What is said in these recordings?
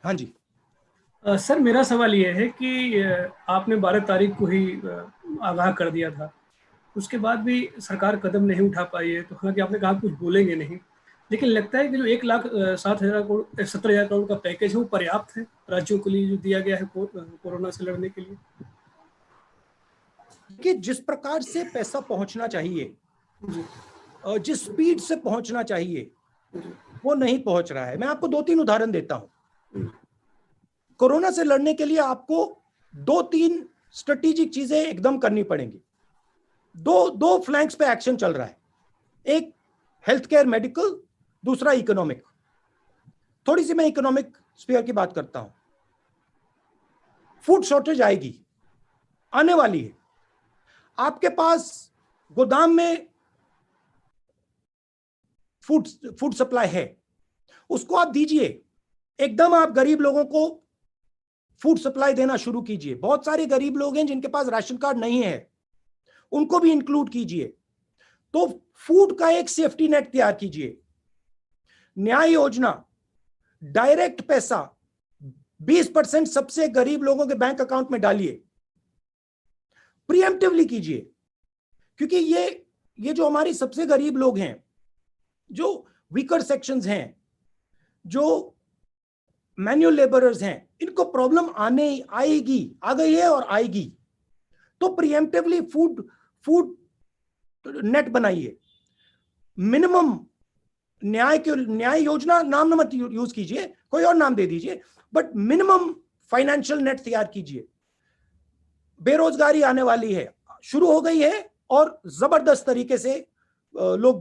हाँ जी। सर, मेरा सवाल ये है कि आपने 12 तारीख को ही आगाह कर दिया था। उसके बाद भी सरकार कदम नहीं उठा पाई है। तो हालांकि आपने कहा कुछ बोलेंगे नहीं, लेकिन लगता है कि जो 1,07,000 करोड़ 70,000 करोड़ का पैकेज है वो पर्याप्त है राज्यों के लिए जो दिया गया है कोरोना से लड़ने के लिए। कि जिस प्रकार से पैसा पहुंचना चाहिए, जी। जिस स्पीड से पहुंचना चाहिए, वो नहीं पहुंच रहा है। मैं आपको 2-3 उदाहरण देता हूं। कोरोना से लड़ने के लिए आपको 2-3 स्ट्रेटेजिक चीजें एकदम करनी पड़ेंगी। दो फ्लैंक्स पे एक्शन चल रहा है, एक हेल्थ केयर मेडिकल, दूसरा इकोनॉमिक। थोड़ी सी मैं इकोनॉमिक स्फीयर की बात करता हूं। फूड शॉर्टेज आएगी, आने वाली है। आपके पास गोदाम में फूड सप्लाई है, उसको आप दीजिए। एकदम आप गरीब लोगों को फूड सप्लाई देना शुरू कीजिए। बहुत सारे गरीब लोग हैं जिनके पास राशन कार्ड नहीं है, उनको भी इंक्लूड कीजिए। तो फूड का एक सेफ्टी नेट तैयार कीजिए। न्याय योजना, डायरेक्ट पैसा 20% सबसे गरीब लोगों के बैंक अकाउंट में डालिए। प्रीएम्प्टिवली कीजिए, क्योंकि ये जो हमारी सबसे गरीब लोग हैं, जो वीकर सेक्शंस हैं, जो मैन्युअल लेबरर्स हैं, इनको प्रॉब्लम आएगी, आ गई है और आएगी। तो प्रीएम्प्टिवली फूड नेट बनाइए। मिनिमम न्याय योजना नाम मत यूज कीजिए, कोई और नाम दे दीजिए, बट मिनिमम फाइनेंशियल नेट तैयार कीजिए। बेरोजगारी आने वाली है, शुरू हो गई है, और जबरदस्त तरीके से लोग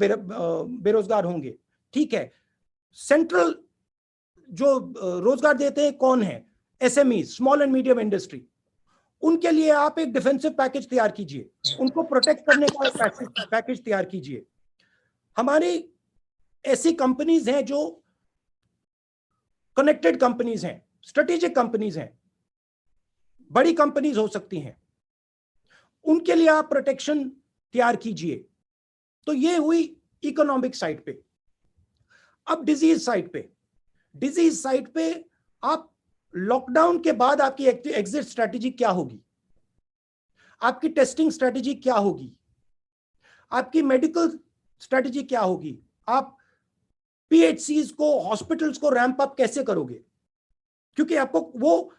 बेरोजगार होंगे। ठीक है, सेंट्रल जो रोजगार देते हैं कौन है? SME, small and medium industry. उनके लिए आप एक डिफेंसिव पैकेज तैयार कीजिए, उनको प्रोटेक्ट करने का एक पैकेज तैयार कीजिए। हमारी ऐसी कंपनीज हैं जो कनेक्टेड कंपनीज हैं, स्ट्रेटेजिक कंपनीज हैं, बड़ी कंपनीज हो सकती हैं, उनके लिए आप प्रोटेक्शन तैयार कीजिए। तो ये हुई इकोनॉमिक साइड पे। अब डिजीज साइड पे आप लॉकडाउन के बाद आपकी एग्जिट स्ट्रेटेजी क्या होगी? आपकी टेस्टिंग स्ट्रेटेजी क्या होगी? आपकी मेडिकल स्ट्रेटेजी क्या होगी? आप पीएचसीज को, हॉस्पिटल्स को रैंप अप कैसे करोगे? क्योंकि आपको वो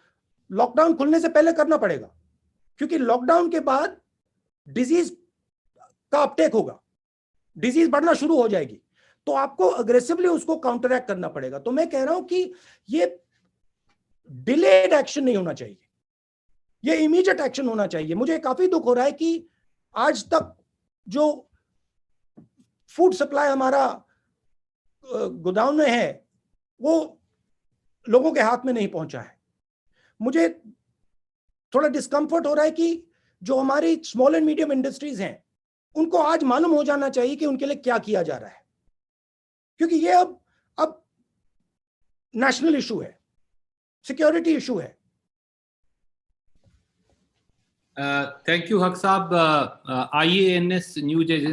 लॉकडाउन खुलने से पहले करना पड़ेगा, क्योंकि लॉकडाउन के बाद डिजीज का अपटेक होगा, डिजीज बढ़ना शुरू हो जाएगी, तो आपको अग्रेसिवली उसको काउंटरैक्ट करना पड़ेगा। तो मैं कह रहा हूं कि ये डिलेड एक्शन नहीं होना चाहिए, ये इमीडिएट एक्शन होना चाहिए। मुझे काफी दुख हो रहा है कि आज तक जो फूड सप्लाई हमारा गोदाम में है वो लोगों के हाथ में नहीं पहुंचा है। मुझे थोड़ा डिस्कंफर्ट हो रहा है कि जो हमारी स्मॉल एंड मीडियम इंडस्ट्रीज हैं, उनको आज मालूम हो जाना चाहिए कि उनके लिए क्या किया जा रहा है, क्योंकि ये अब नेशनल इशू है, सिक्योरिटी इशू है। थैंक यू हक साहब। IANS news agency